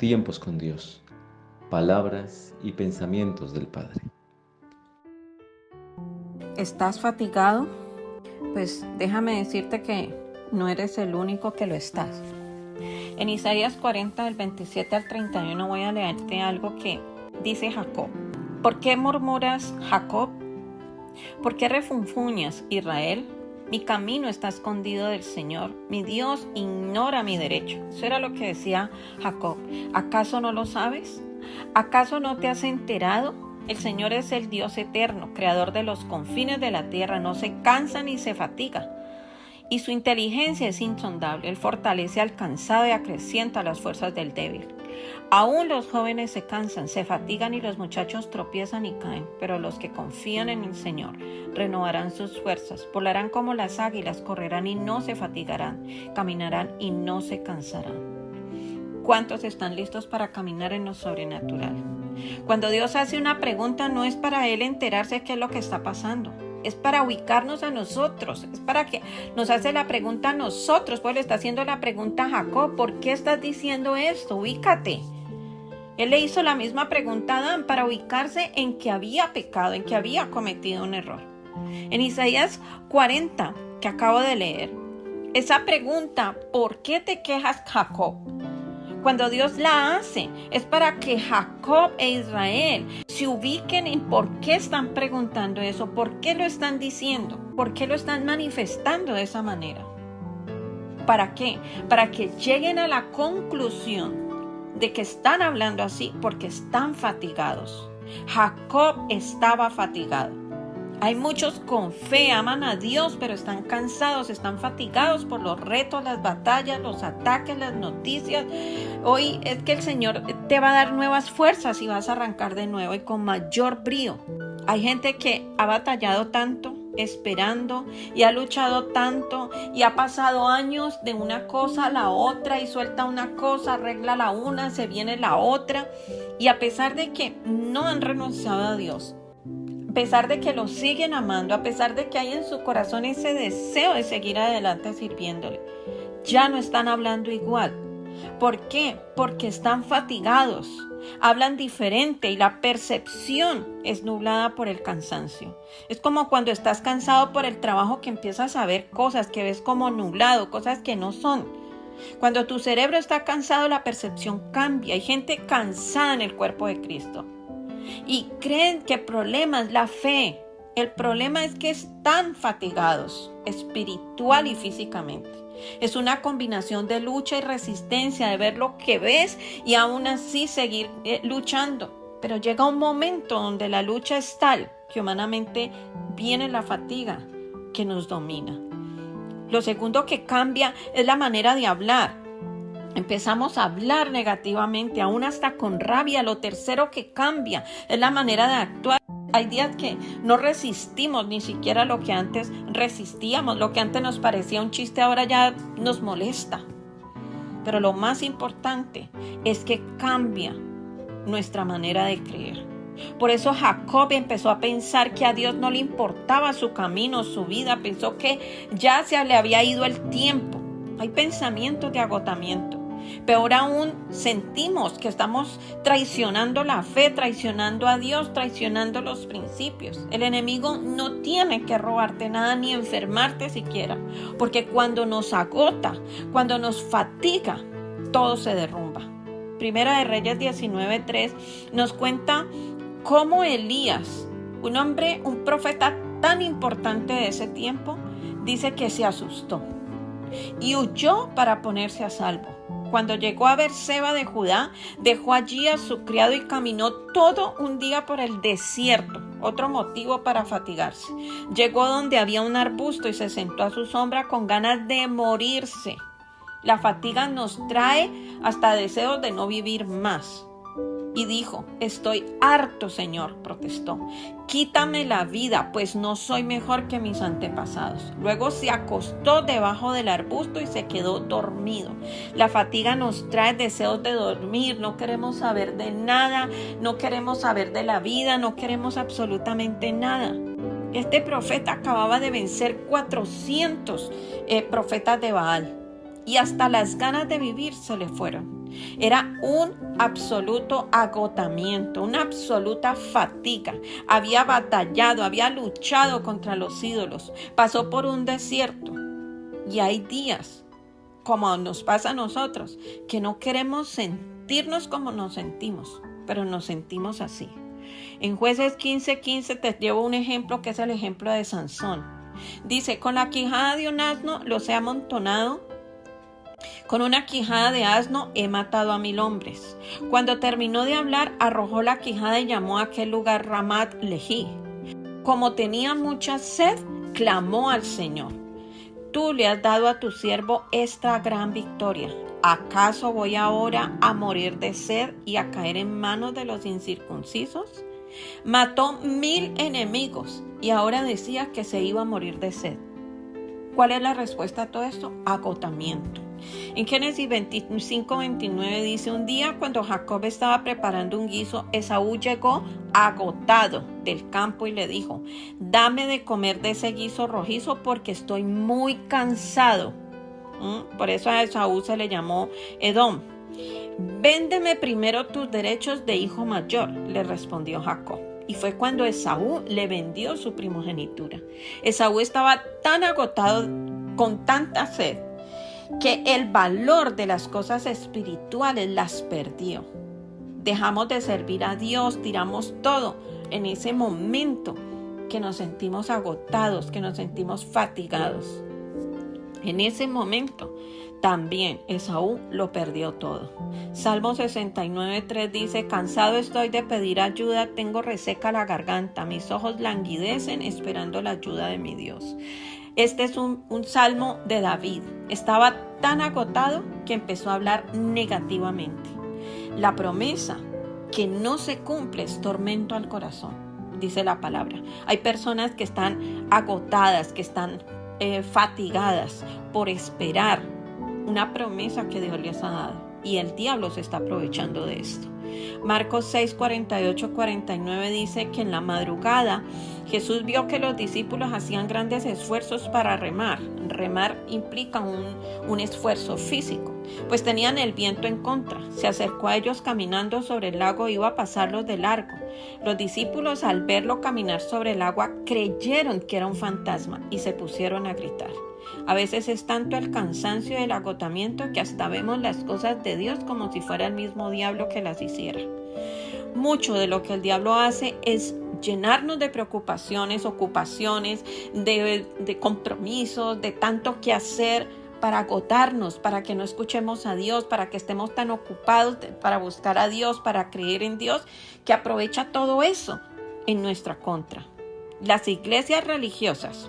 Tiempos con Dios, palabras y pensamientos del Padre. ¿Estás fatigado? Pues déjame decirte que no eres el único que lo estás. En Isaías 40, del 27 al 31 voy a leerte algo que dice Jacob. ¿Por qué murmuras, Jacob? ¿Por qué refunfuñas, Israel? Mi camino está escondido del Señor. Mi Dios ignora mi derecho. Eso era lo que decía Jacob. ¿Acaso no lo sabes? ¿Acaso no te has enterado? El Señor es el Dios eterno, creador de los confines de la tierra. No se cansa ni se fatiga. Y su inteligencia es insondable. Él fortalece al cansado y acrecienta las fuerzas del débil. Aún los jóvenes se cansan, se fatigan y los muchachos tropiezan y caen, pero los que confían en el Señor renovarán sus fuerzas, volarán como las águilas, correrán y no se fatigarán, caminarán y no se cansarán. ¿Cuántos están listos para caminar en lo sobrenatural? Cuando Dios hace una pregunta, no es para Él enterarse de qué es lo que está pasando. Es para ubicarnos a nosotros, es para que nos hace la pregunta a nosotros, pues le está haciendo la pregunta a Jacob, ¿por qué estás diciendo esto? Ubícate. Él le hizo la misma pregunta a Adán para ubicarse en que había pecado, en que había cometido un error. En Isaías 40, que acabo de leer, esa pregunta, ¿por qué te quejas, Jacob? Cuando Dios la hace, es para que Jacob e Israel se ubiquen en por qué están preguntando eso, por qué lo están diciendo, por qué lo están manifestando de esa manera. ¿Para qué? Para que lleguen a la conclusión de que están hablando así porque están fatigados. Jacob estaba fatigado. Hay muchos con fe, aman a Dios, pero están cansados, están fatigados por los retos, las batallas, los ataques, las noticias. Hoy es que el Señor te va a dar nuevas fuerzas y vas a arrancar de nuevo y con mayor brío. Hay gente que ha batallado tanto, esperando, y ha luchado tanto, y ha pasado años de una cosa a la otra, y suelta una cosa, arregla la una, se viene la otra. Y a pesar de que no han renunciado a Dios, a pesar de que lo siguen amando, a pesar de que hay en su corazón ese deseo de seguir adelante sirviéndole, ya no están hablando igual. ¿Por qué? Porque están fatigados, hablan diferente y la percepción es nublada por el cansancio. Es como cuando estás cansado por el trabajo que empiezas a ver cosas que ves como nublado, cosas que no son. Cuando tu cerebro está cansado, la percepción cambia. Hay gente cansada en el cuerpo de Cristo. Y creen que el problema es la fe. El problema es que están fatigados espiritual y físicamente. Es una combinación de lucha y resistencia, de ver lo que ves y aún así seguir luchando. Pero llega un momento donde la lucha es tal que humanamente viene la fatiga que nos domina. Lo segundo que cambia es la manera de hablar. Empezamos a hablar negativamente, aún hasta con rabia. Lo tercero que cambia es la manera de actuar. Hay días que no resistimos ni siquiera lo que antes resistíamos. Lo que antes nos parecía un chiste ahora ya nos molesta. Pero lo más importante es que cambia nuestra manera de creer. Por eso Jacob empezó a pensar que a Dios no le importaba su camino, su vida. Pensó que ya se le había ido el tiempo. Hay pensamientos de agotamiento. Peor aún, sentimos que estamos traicionando la fe, traicionando a Dios, traicionando los principios. El enemigo no tiene que robarte nada ni enfermarte siquiera, porque cuando nos agota, cuando nos fatiga, todo se derrumba. Primera de Reyes 19:3 nos cuenta cómo Elías, un profeta tan importante de ese tiempo, dice que se asustó y huyó para ponerse a salvo. Cuando llegó a Beerseba de Judá, dejó allí a su criado y caminó todo un día por el desierto. Otro motivo para fatigarse. Llegó donde había un arbusto y se sentó a su sombra con ganas de morirse. La fatiga nos trae hasta deseos de no vivir más. Y dijo: estoy harto, Señor, protestó. Quítame la vida, pues no soy mejor que mis antepasados. Luego se acostó debajo del arbusto y se quedó dormido. La fatiga nos trae deseos de dormir. No queremos saber de nada, no queremos saber de la vida, no queremos absolutamente nada. Este profeta acababa de vencer 400 profetas de Baal. y hasta las ganas de vivir se le fueron. Era un absoluto agotamiento, una absoluta fatiga. Había batallado, había luchado contra los ídolos, pasó por un desierto. Y hay días, como nos pasa a nosotros, que no queremos sentirnos como nos sentimos, pero nos sentimos así. En Jueces 15:15 te llevo un ejemplo que es el ejemplo de Sansón. Dice, con la quijada de un asno los he amontonado, con una quijada de asno he matado a 1000 hombres. Cuando terminó de hablar, arrojó la quijada y llamó a aquel lugar Ramat Lehi. Como tenía mucha sed, clamó al Señor. Tú le has dado a tu siervo esta gran victoria. ¿Acaso voy ahora a morir de sed y a caer en manos de los incircuncisos? Mató 1000 enemigos y ahora decía que se iba a morir de sed. ¿Cuál es la respuesta a todo esto? Agotamiento. En Génesis 25:29 dice, un día cuando Jacob estaba preparando un guiso, Esaú llegó agotado del campo y le dijo, dame de comer de ese guiso rojizo porque estoy muy cansado. Por eso a Esaú se le llamó Edom. Véndeme primero tus derechos de hijo mayor, le respondió Jacob. Y fue cuando Esaú le vendió su primogenitura. Esaú estaba tan agotado, con tanta sed, que el valor de las cosas espirituales las perdió. Dejamos de servir a Dios, tiramos todo en ese momento que nos sentimos agotados, que nos sentimos fatigados. En ese momento también Esaú lo perdió todo. Salmo 69:3 dice, cansado estoy de pedir ayuda, tengo reseca la garganta, mis ojos languidecen esperando la ayuda de mi Dios. Este es un salmo de David. Estaba tan agotado que empezó a hablar negativamente. La promesa que no se cumple es tormento al corazón, dice la palabra. Hay personas que están agotadas, que están fatigadas por esperar una promesa que Dios les ha dado. Y el diablo se está aprovechando de esto. Marcos 6:48-49 dice que en la madrugada Jesús vio que los discípulos hacían grandes esfuerzos para remar. Remar implica un esfuerzo físico, pues tenían el viento en contra. Se acercó a ellos caminando sobre el lago e iba a pasarlos de largo. Los discípulos, al verlo caminar sobre el agua, creyeron que era un fantasma y se pusieron a gritar. A veces es tanto el cansancio y el agotamiento que hasta vemos las cosas de Dios como si fuera el mismo diablo que las hiciera. Mucho de lo que el diablo hace es llenarnos de preocupaciones, ocupaciones, de compromisos, de tanto que hacer para agotarnos, para que no escuchemos a Dios, para que estemos tan ocupados para buscar a Dios, para creer en Dios, que aprovecha todo eso en nuestra contra. Las iglesias religiosas,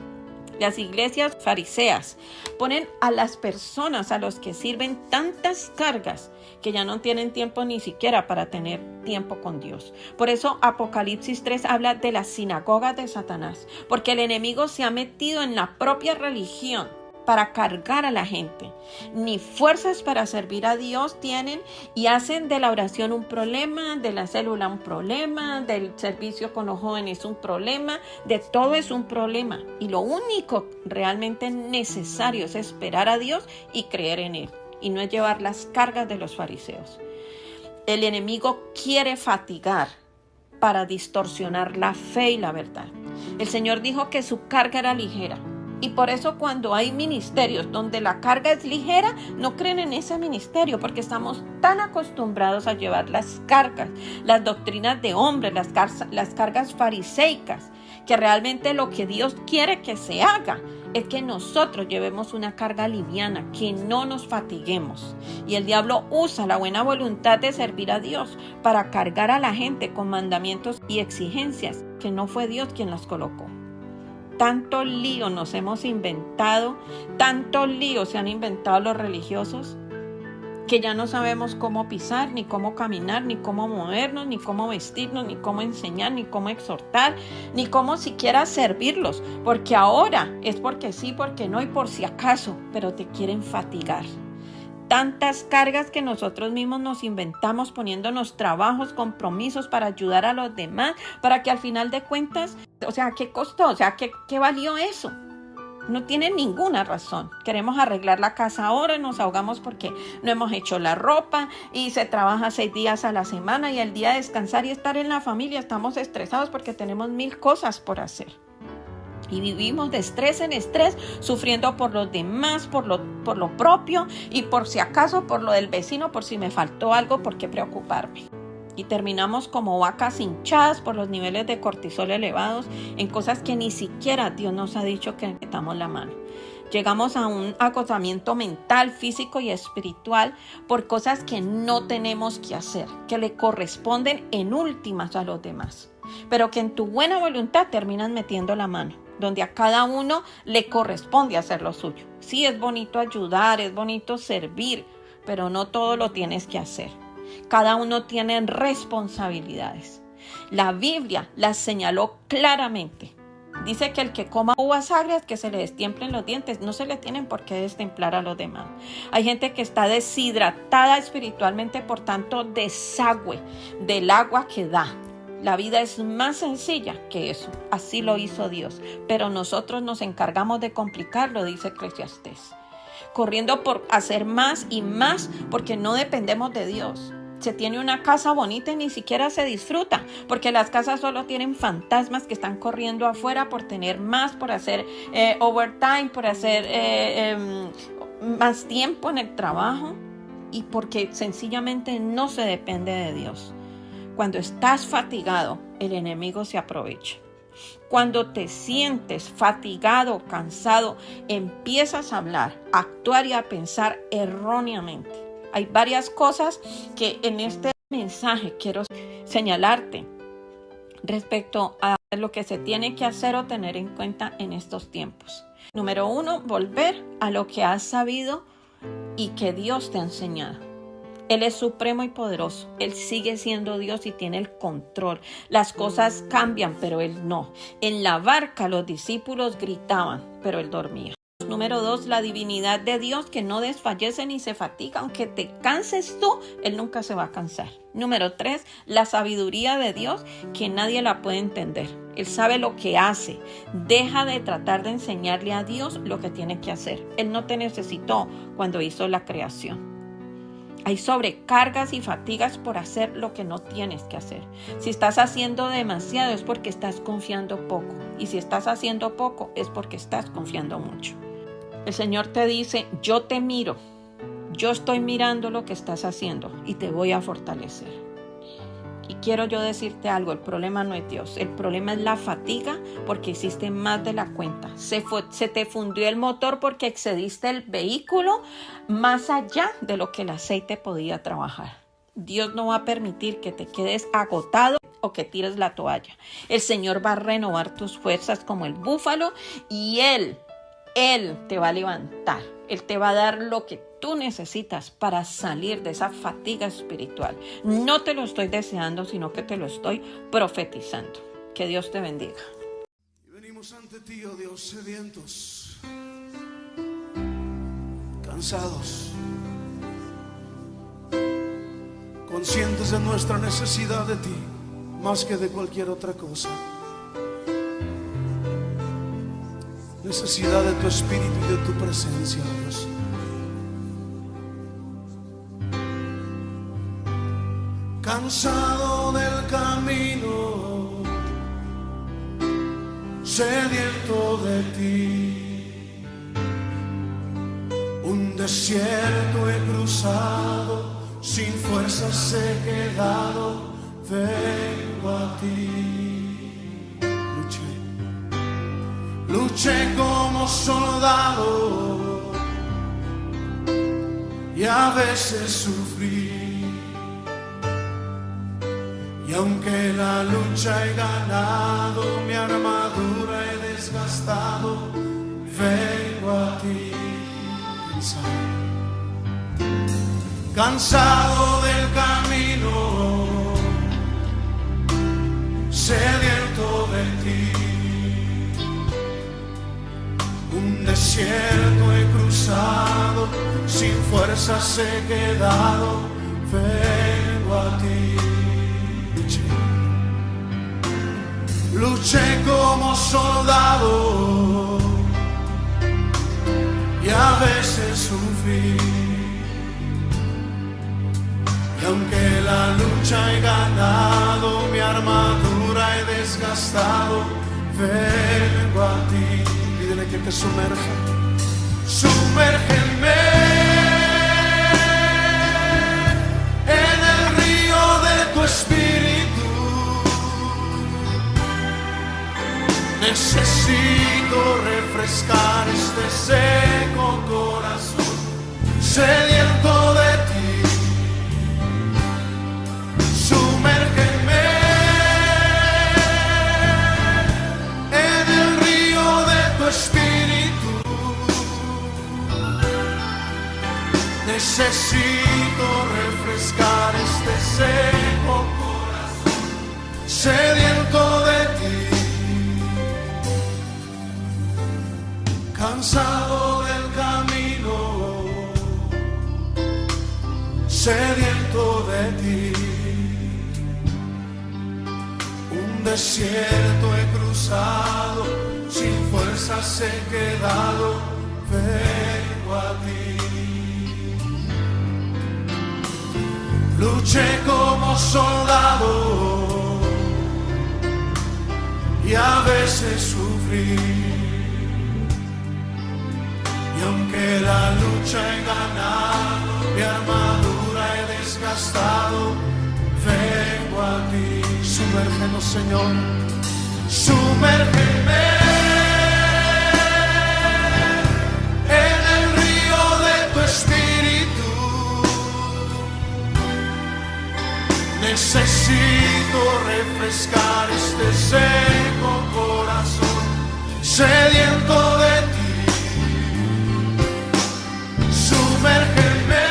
las iglesias fariseas, ponen a las personas a los que sirven tantas cargas que ya no tienen tiempo ni siquiera para tener tiempo con Dios. Por eso Apocalipsis 3 habla de las sinagogas de Satanás, porque el enemigo se ha metido en la propia religión para cargar a la gente. Ni fuerzas para servir a Dios tienen y hacen de la oración un problema, de la célula un problema, del servicio con los jóvenes un problema, de todo es un problema. Y lo único realmente necesario es esperar a Dios y creer en Él, y no es llevar las cargas de los fariseos. El enemigo quiere fatigar para distorsionar la fe y la verdad. El Señor dijo que su carga era ligera. Y por eso cuando hay ministerios donde la carga es ligera, no creen en ese ministerio, porque estamos tan acostumbrados a llevar las cargas, las doctrinas de hombres, las cargas fariseicas, que realmente lo que Dios quiere que se haga es que nosotros llevemos una carga liviana, que no nos fatiguemos. Y el diablo usa la buena voluntad de servir a Dios para cargar a la gente con mandamientos y exigencias que no fue Dios quien las colocó. Tanto lío nos hemos inventado, tanto lío se han inventado los religiosos, que ya no sabemos cómo pisar, ni cómo caminar, ni cómo movernos, ni cómo vestirnos, ni cómo enseñar, ni cómo exhortar, ni cómo siquiera servirlos, porque ahora es porque sí, porque no y por si acaso, pero te quieren fatigar. Tantas cargas que nosotros mismos nos inventamos poniéndonos trabajos, compromisos para ayudar a los demás, para que al final de cuentas, ¿qué costó? ¿Qué valió eso? no tienen ninguna razón. Queremos arreglar la casa ahora, nos ahogamos porque no hemos hecho la ropa y se trabaja 6 días a la semana y el día de descansar y estar en la familia estamos estresados porque tenemos 1000 cosas por hacer. Y vivimos de estrés en estrés, sufriendo por los demás, por lo propio y por si acaso por lo del vecino, por si me faltó algo, por qué preocuparme. Y terminamos como vacas hinchadas por los niveles de cortisol elevados en cosas que ni siquiera Dios nos ha dicho que metamos la mano. Llegamos a un agotamiento mental, físico y espiritual por cosas que no tenemos que hacer, que le corresponden en últimas a los demás, pero que en tu buena voluntad terminas metiendo la mano, donde a cada uno le corresponde hacer lo suyo. Sí, es bonito ayudar, es bonito servir, pero no todo lo tienes que hacer. Cada uno tiene responsabilidades. La Biblia las señaló claramente. Dice que el que coma uvas agrias, que se le destiemplen los dientes, no se le tienen por qué destemplar a los demás. Hay gente que está deshidratada espiritualmente, por tanto desagüe del agua que da. La vida es más sencilla que eso, así lo hizo Dios, pero nosotros nos encargamos de complicarlo, dice Eclesiastés, corriendo por hacer más y más porque no dependemos de Dios. Se tiene una casa bonita y ni siquiera se disfruta, porque las casas solo tienen fantasmas que están corriendo afuera por tener más, por hacer overtime, por hacer más tiempo en el trabajo y porque sencillamente no se depende de Dios. Cuando estás fatigado, el enemigo se aprovecha. Cuando te sientes fatigado, cansado, empiezas a hablar, a actuar y a pensar erróneamente. Hay varias cosas que en este mensaje quiero señalarte respecto a lo que se tiene que hacer o tener en cuenta en estos tiempos. Número 1, volver a lo que has sabido y que Dios te ha enseñado. Él es supremo y poderoso. Él sigue siendo Dios y tiene el control. Las cosas cambian, pero Él no. En la barca los discípulos gritaban, pero Él dormía. Número 2, la divinidad de Dios que no desfallece ni se fatiga. Aunque te canses tú, Él nunca se va a cansar. Número 3, la sabiduría de Dios que nadie la puede entender. Él sabe lo que hace. Deja de tratar de enseñarle a Dios lo que tiene que hacer. Él no te necesitó cuando hizo la creación. Hay sobrecargas y fatigas por hacer lo que no tienes que hacer. Si estás haciendo demasiado es porque estás confiando poco. Y si estás haciendo poco es porque estás confiando mucho. El Señor te dice, yo te miro. Yo estoy mirando lo que estás haciendo y te voy a fortalecer. Y quiero yo decirte algo, el problema no es Dios. El problema es la fatiga porque hiciste más de la cuenta. Se te fundió el motor porque excediste el vehículo más allá de lo que el aceite podía trabajar. Dios no va a permitir que te quedes agotado o que tires la toalla. El Señor va a renovar tus fuerzas como el búfalo y Él te va a levantar. Él te va a dar lo que tú necesitas para salir de esa fatiga espiritual. No te lo estoy deseando, sino que te lo estoy profetizando. Que Dios te bendiga. Y venimos ante ti, oh Dios, sedientos, cansados, conscientes de nuestra necesidad de ti, más que de cualquier otra cosa. Necesidad de tu espíritu y de tu presencia, Dios. Cansado del camino, sediento de ti. Un desierto he cruzado, sin fuerzas he quedado, vengo a ti. Luché como soldado y a veces sufrí. Y aunque la lucha he ganado, mi armadura he desgastado, vengo a ti. Cansado del camino, sediento de ti. Un desierto he cruzado, sin fuerzas he quedado, vengo a ti. Luché como soldado y a veces sufrir. Y aunque la lucha he ganado, mi armadura he desgastado, vengo a ti. Pídele que te sumerja. Sumérgeme en el río de tu espíritu. Necesito refrescar este seco corazón, sediento de ti. Sumérgeme en el río de tu espíritu. Necesito refrescar este seco corazón, sediento de ti. Cansado del camino, sediento de ti. Un desierto he cruzado, sin fuerzas he quedado, vengo a ti. Luché como soldado y a veces sufrí. Y aunque la lucha he ganado, mi armadura he desgastado, vengo a ti. Sumérgenos, Señor, sumérgeme en el río de tu espíritu. Necesito refrescar este seco corazón, sediento de ti. Sumérgeme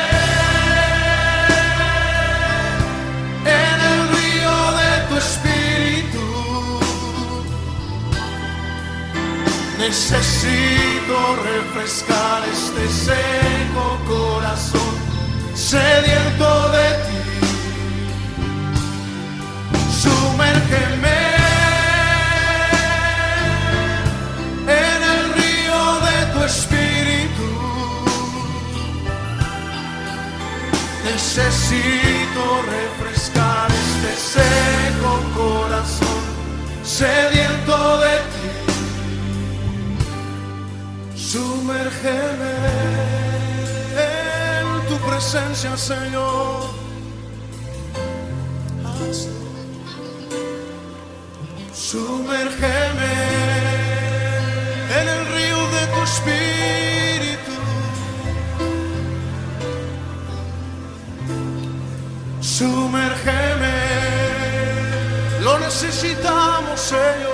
en el río de tu espíritu. Necesito refrescar este seco corazón, sediento de ti. Sumérgeme en el río de tu espíritu. Necesito refrescar este seco corazón, sediento de ti. Sumérgeme en tu presencia, Señor. Sumérgeme en el río de tu espíritu. Sumérgeme, lo necesitamos, Señor.